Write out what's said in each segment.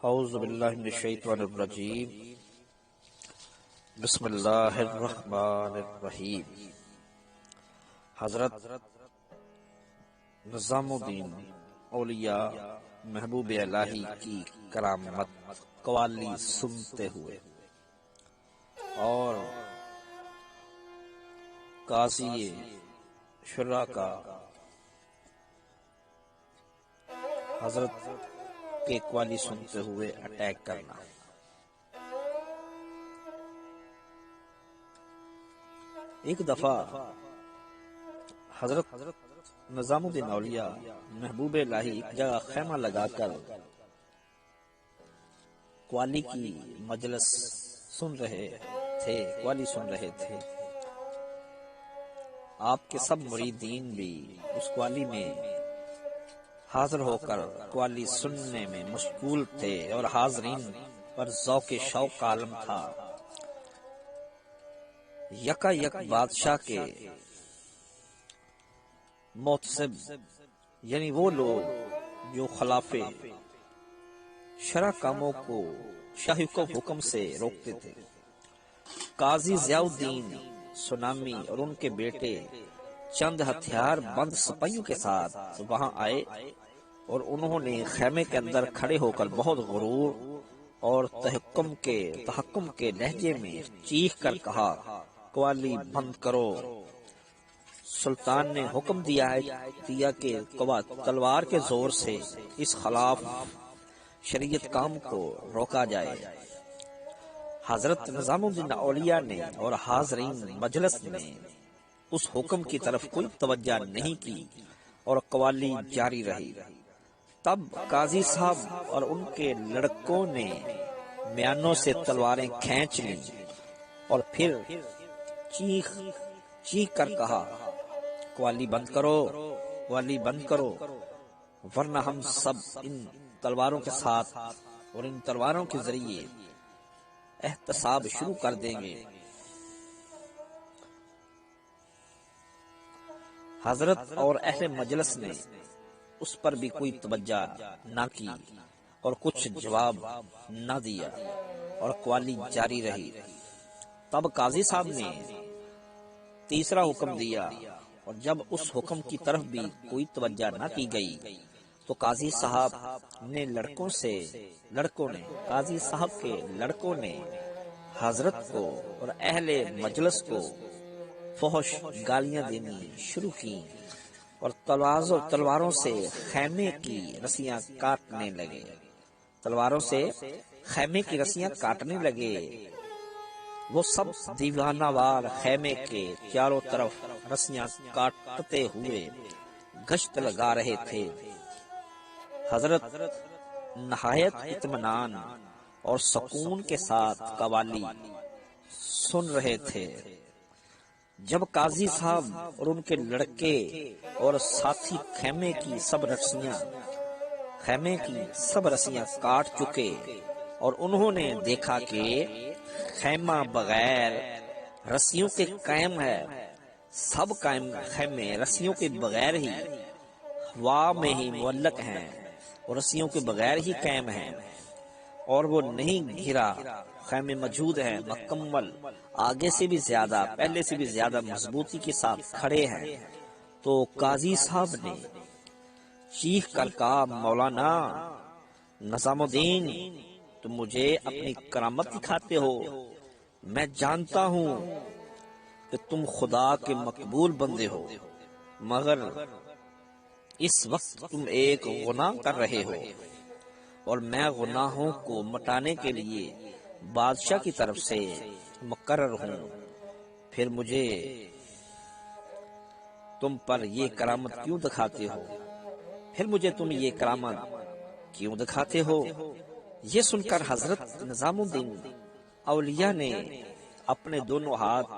اعوذ باللہ من الشیطان الرجیم بسم اللہ الرحمن الرحیم۔ حضرت نظام الدین اولیاء محبوب الہی کی کرامت قوالی سنتے ہوئے اور قاضی شرع کا حضرت کے قوالی سنتے ہوئے اٹیک کرنا۔ ایک دفعہ حضرت نظام الدین اولیاء محبوب الہی ایک جگہ خیمہ لگا کر قوالی کی مجلس سن رہے تھے۔ آپ کے سب مریدین بھی اس قوالی میں حاضر ہو کر قوالی سننے میں مشغول تھے اور حاضرین پر ذوق شوق کا عالم تھا۔ یکا یک بادشاہ کے محتسب یعنی وہ لوگ جو خلاف شرع کاموں کو شاہی کو حکم سے روکتے تھے، قاضی ضیاء الدین سنامی اور ان کے بیٹے چند ہتھیار بند سپاہیوں کے ساتھ وہاں آئے اور انہوں نے خیمے کے اندر کھڑے ہو کر بہت غرور اور تحکم کے لہجے میں چیخ کر کہا، قوالی بند کرو۔ سلطان نے حکم دیا کہ تلوار کے زور سے اس خلاف شریعت کام کو روکا جائے۔ حضرت نظام الدین اولیاء نے اور حاضرین مجلس نے اس حکم کی طرف کوئی توجہ نہیں کی اور قوالی جاری رہی۔ تب قاضی صاحب اور ان کے لڑکوں نے میانوں سے تلواریں کھینچ لیں اور پھر چیخ کر کہا، قوالی بند کرو، ورنہ ہم سب ان تلواروں کے ساتھ اور ان تلواروں کے ذریعے احتساب شروع کر دیں گے۔ حضرت اور اہل مجلس نے اس پر بھی کوئی توجہ نہ کی اور کچھ جواب نہ دیا اور قوالی جاری رہی۔ تب قاضی صاحب نے تیسرا حکم دیا اور جب اس حکم کی طرف بھی کوئی توجہ نہ کی گئی تو قاضی صاحب کے لڑکوں نے حضرت کو اور اہل مجلس کو فحش گالیاں دینی شروع کی اور تلواروں سے خیمے کی رسیاں کاٹنے لگے۔ وہ سب دیوانہ وار خیمے کے چاروں طرف رسیاں کاٹتے ہوئے گشت لگا رہے تھے۔ حضرت نہایت اطمینان اور سکون کے ساتھ قوالی سن رہے تھے۔ جب قاضی صاحب اور ان کے لڑکے اور ساتھی خیمے کی سب رسیاں کاٹ چکے اور انہوں نے دیکھا کہ خیمہ بغیر رسیوں کے قائم ہے، سب خیمے رسیوں کے بغیر ہی ہوا میں ہی معلق ہیں اور رسیوں کے بغیر ہی قائم ہیں اور وہ نہیں گھرا، خیمے موجود ہیں، مکمل، آگے سے بھی زیادہ، پہلے سے بھی زیادہ مضبوطی کے ساتھ کھڑے ہیں۔ تو قاضی صاحب نے چیخ کر کہا، مولانا نظام الدین، تم مجھے اپنی کرامت دکھاتے ہو، میں جانتا ہوں کہ تم خدا کے مقبول بندے ہو، مگر اس وقت تم ایک گناہ کر رہے ہو اور میں گناہوں کو مٹانے کے لیے بادشاہ کی طرف سے مقرر ہوں، پھر مجھے تم پر یہ کرامت کیوں دکھاتے ہو؟ یہ سن کر حضرت نظام الدین اولیاء نے اپنے دونوں ہاتھ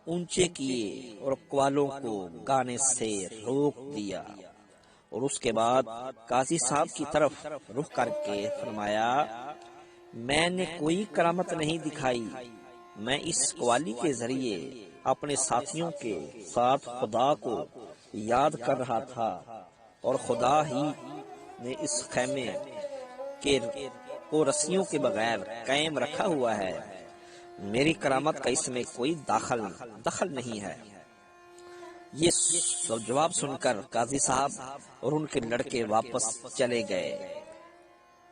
اونچے کیے اور قوالوں کو گانے سے روک دیا اور اس کے بعد قاضی صاحب کی طرف رخ کر کے فرمایا، میں نے کوئی کرامت نہیں دکھائی، میں اس قوالی کے ذریعے اپنے ساتھیوں کے ساتھ خدا کو یاد کر رہا تھا اور خدا ہی نے اس خیمے کے کو رسیوں کے بغیر قائم رکھا ہوا ہے، میری کرامت کا اس میں کوئی دخل نہیں ہے۔ یہ جواب سن کر قاضی صاحب اور ان کے لڑکے واپس چلے گئے،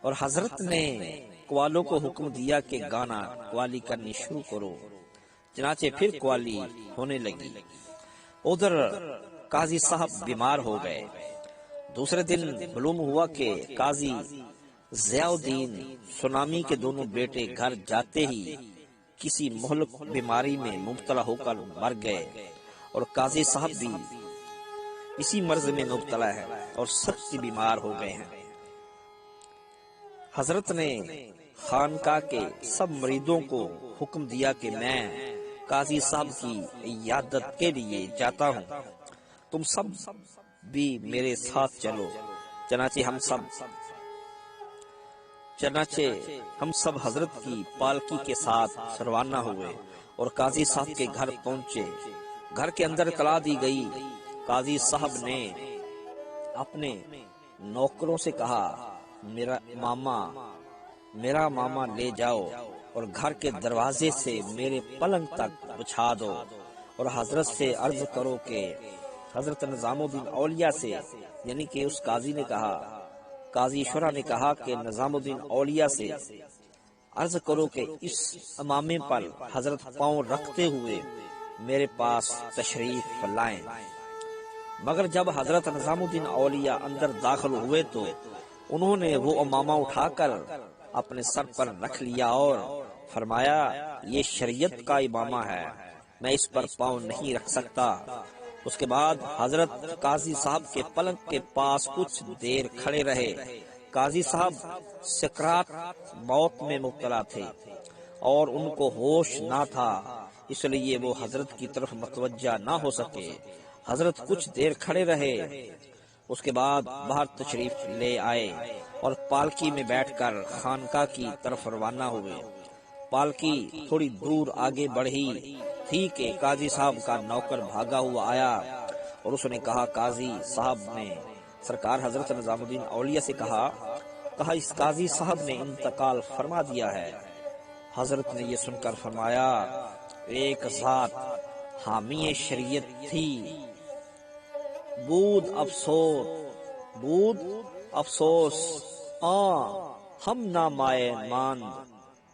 اور حضرت نے قوالوں کو حکم دیا کہ گانا قوالی کرنی شروع کرو۔ چنانچہ پھر قوالی ہونے لگی۔ ادھر قاضی صاحب بیمار ہو گئے۔ دوسرے دن معلوم ہوا کہ قاضی ضیاء الدین سنامی کے دونوں بیٹے گھر جاتے ہی کسی مہلک بیماری میں مبتلا ہو کر مر گئے، اور قاضی صاحب بھی اسی مرض میں مبتلا ہے اور سخت بیمار ہو گئے ہیں۔ حضرت نے خانقاہ کے سب مریدوں کو حکم دیا کہ میں قاضی صاحب کی عیادت کے لیے جاتا ہوں، تم سب بھی میرے ساتھ چلو۔ چنانچہ ہم سب حضرت کی پالکی کے ساتھ روانہ ہوئے اور قاضی صاحب کے گھر پہنچے۔ گھر کے اندر اطلاع دی گئی۔ قاضی صاحب نے اپنے نوکروں سے کہا، میرا ماما لے جاؤ اور گھر کے دروازے سے میرے پلنگ تک بچھا دو، اور حضرت سے عرض کرو کہ حضرت نظام الدین اولیاء سے، یعنی کہ اس قاضی شرح نے کہا کہ نظام الدین اولیاء سے عرض کرو کہ اس امامے پر حضرت پاؤں رکھتے ہوئے میرے پاس تشریف لائیں۔ مگر جب حضرت نظام الدین اولیاء اندر داخل ہوئے تو انہوں نے وہ امامہ اٹھا کر اپنے سر پر رکھ لیا اور فرمایا، یہ شریعت کا امامہ ہے، میں اس پر پاؤں نہیں رکھ سکتا۔ اس کے بعد حضرت قاضی صاحب کے پلنگ کے پاس کچھ دیر کھڑے رہے۔ قاضی صاحب سکرات موت میں مبتلا تھے اور ان کو ہوش نہ تھا، اس لیے وہ حضرت کی طرف متوجہ نہ ہو سکے۔ حضرت کچھ دیر کھڑے رہے، اس کے بعد باہر تشریف لے آئے اور پالکی میں بیٹھ کر خانقاہ کی طرف روانہ ہوئے۔ پالکی تھوڑی دور آگے بڑھی تھی کہ قاضی صاحب کا نوکر بھاگا ہوا آیا اور اس نے کہا، قاضی صاحب نے سرکار حضرت نظام الدین اولیاء سے کہا اس قاضی صاحب نے انتقال فرما دیا ہے۔ حضرت نے یہ سن کر فرمایا، ایک ذات حامی شریعت تھی، بود افسوس ہم نامائے ماند،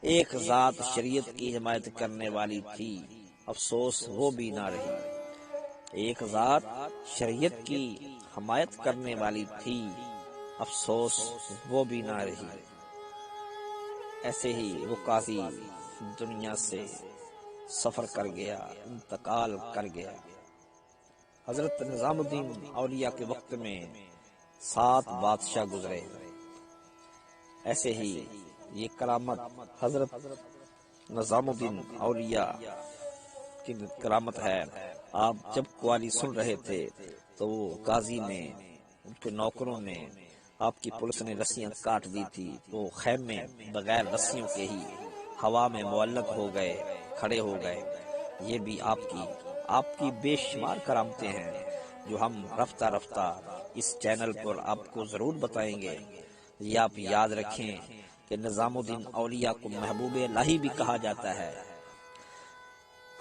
ایک ذات شریعت کی حمایت کرنے والی تھی، افسوس وہ بھی نہ رہی۔ ایک ذات شریعت کی حمایت کرنے والی تھی، افسوس وہ بھی نہ رہی۔ ایسے ہی وہ قاضی دنیا سے سفر کر گیا، انتقال کر گیا۔ حضرت نظام الدین اولیاء کے وقت میں 7 بادشاہ گزرے۔ ایسے ہی یہ کرامت حضرت نظام الدین اولیاء کی کرامت ہے۔ آپ جب قوالی سن رہے تھے تو وہ قاضی نے، ان کے نوکروں نے، آپ کی پولیس نے رسیاں کاٹ دی تھی، تو خیمے بغیر رسیوں کے ہی ہوا میں معلق ہو گئے، کھڑے ہو گئے۔ یہ بھی آپ کی بے شمار کرامتیں ہیں جو ہم رفتہ رفتہ اس چینل پر آپ کو ضرور بتائیں گے۔ یہ آپ یاد رکھیں کہ نظام الدین اولیاء کو محبوب الہی بھی کہا جاتا ہے۔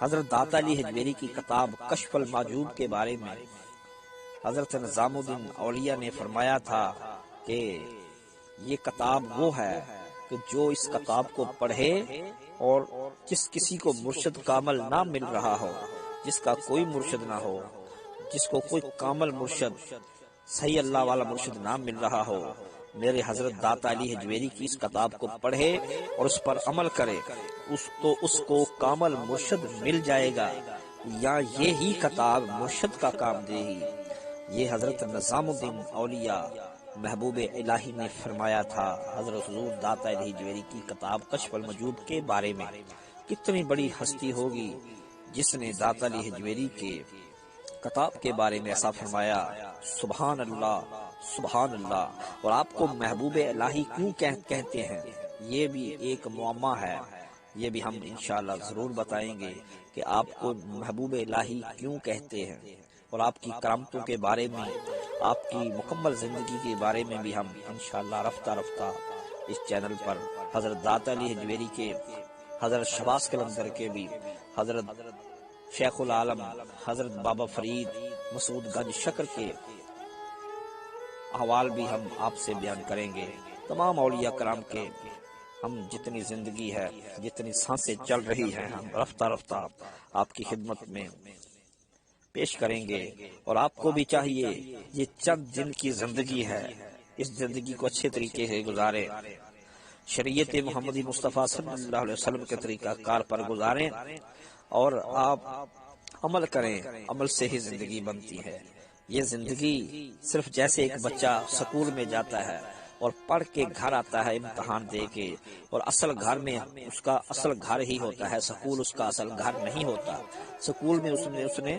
حضرت داتا علی حجویری کی کتاب کشف المحجوب کے بارے میں حضرت نظام الدین اولیاء نے فرمایا تھا کہ یہ کتاب وہ ہے کہ جو اس کتاب کو پڑھے اور جس کسی کو مرشد کامل نہ مل رہا ہو، جس کا کوئی مرشد نہ ہو، جس کو کوئی کامل مرشد، صحیح اللہ والا مرشد نہ مل رہا ہو، میرے حضرت داتا علی حجویری کی اس کتاب کو پڑھے اور اس پر عمل کرے، اس کو کامل مرشد مل جائے گا، یا یہی کتاب مرشد کا کام دے گی۔ یہ حضرت نظام الدین اولیاء محبوب الہی نے فرمایا تھا۔ حضرت حضور داتا علی حجویری کی کتاب کشف المحجوب کے بارے میں کتنی بڑی ہستی ہوگی جس نے داتا علی حجویری کے کتاب کے بارے میں ایسا فرمایا، سبحان اللہ سبحان اللہ۔ اور آپ کو محبوب الہی کیوں کہتے ہیں، یہ بھی ایک معمہ ہے، یہ بھی ہم انشاءاللہ ضرور بتائیں گے کہ آپ کو محبوب الہی کیوں کہتے ہیں، اور آپ کی کرامتوں کے بارے میں، آپ کی مکمل زندگی کے بارے میں بھی ہم انشاءاللہ رفتہ رفتہ اس چینل پر حضرت داتا علی حجویری کے، حضرت شباز قلندر کے بھی، حضرت شیخ العالم حضرت بابا فرید مسعود گنج شکر کے احوال بھی ہم آپ سے بیان کریں گے۔ تمام اولیاء کرام کے ہم جتنی زندگی ہے، جتنی سانسیں چل رہی ہیں، ہم رفتہ رفتہ آپ کی خدمت میں پیش کریں گے۔ اور آپ کو بھی چاہیے یہ چند دن کی زندگی ہے، اس زندگی کو اچھے طریقے سے گزاریں، شریعت محمدی مصطفیٰ صلی اللہ علیہ وسلم کے طریقہ کار پر گزاریں، اور آپ عمل کریں۔ عمل سے ہی زندگی بنتی ہے۔ یہ زندگی صرف جیسے ایک بچہ سکول میں جاتا ہے اور پڑھ کے گھر آتا ہے امتحان دے کے، اور اصل گھر میں اس کا اصل گھر ہی ہوتا ہے، سکول اس کا اصل گھر نہیں ہوتا۔ سکول میں اس نے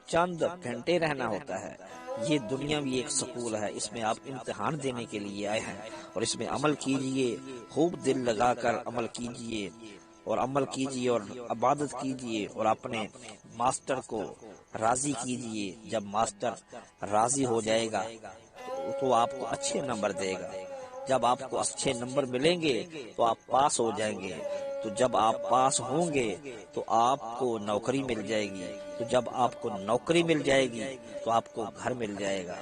چند گھنٹے رہنا ہوتا ہے۔ یہ دنیا بھی ایک سکول ہے، اس میں آپ امتحان دینے کے لیے آئے ہیں، اور اس میں عمل کیجئے، خوب دل لگا کر عمل کیجئے، اور عمل کیجئے اور عبادت کیجئے، اور اپنے ماسٹر کو راضی کیجئے۔ جب ماسٹر راضی ہو جائے گا تو آپ کو اچھے نمبر دے گا۔ جب آپ کو اچھے نمبر ملیں گے تو آپ پاس ہو جائیں گے۔ تو جب آپ پاس ہوں گے تو آپ کو نوکری مل جائے گی۔ تو جب آپ کو نوکری مل جائے گی تو آپ کو گھر مل جائے گا۔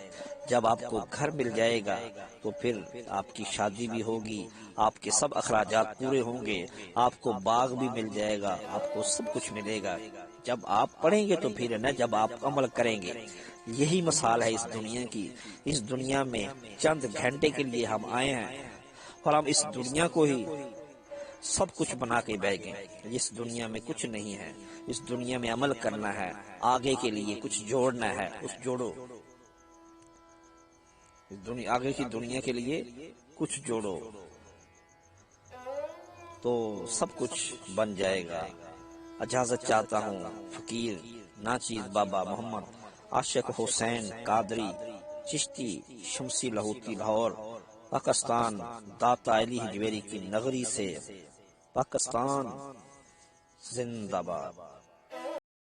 جب آپ کو گھر مل جائے گا تو پھر آپ کی شادی بھی ہوگی، آپ کے سب اخراجات پورے ہوں گے، آپ کو باغ بھی مل جائے گا، آپ کو سب کچھ ملے گا۔ جب آپ پڑھیں گے تو پھر نہ، جب آپ عمل کریں گے۔ یہی مثال ہے اس دنیا کی۔ اس دنیا میں چند گھنٹے کے لیے ہم آئے ہیں، اور ہم اس دنیا کو ہی سب کچھ بنا کے بیٹھ گئے۔ اس دنیا میں کچھ نہیں ہے، اس دنیا میں عمل کرنا ہے، آگے کے لیے کچھ جوڑنا ہے، کچھ جوڑو۔ آگے کی دنیا کے لیے کچھ جوڑو تو سب کچھ بن جائے گا۔ اجازت چاہتا ہوں فقیر ناچیز بابا محمد عاشق حسین قادری چشتی شمسی لاہوری لاہور پاکستان، داتا علی حجویری کی نغری سے، پاکستان زندہ باد۔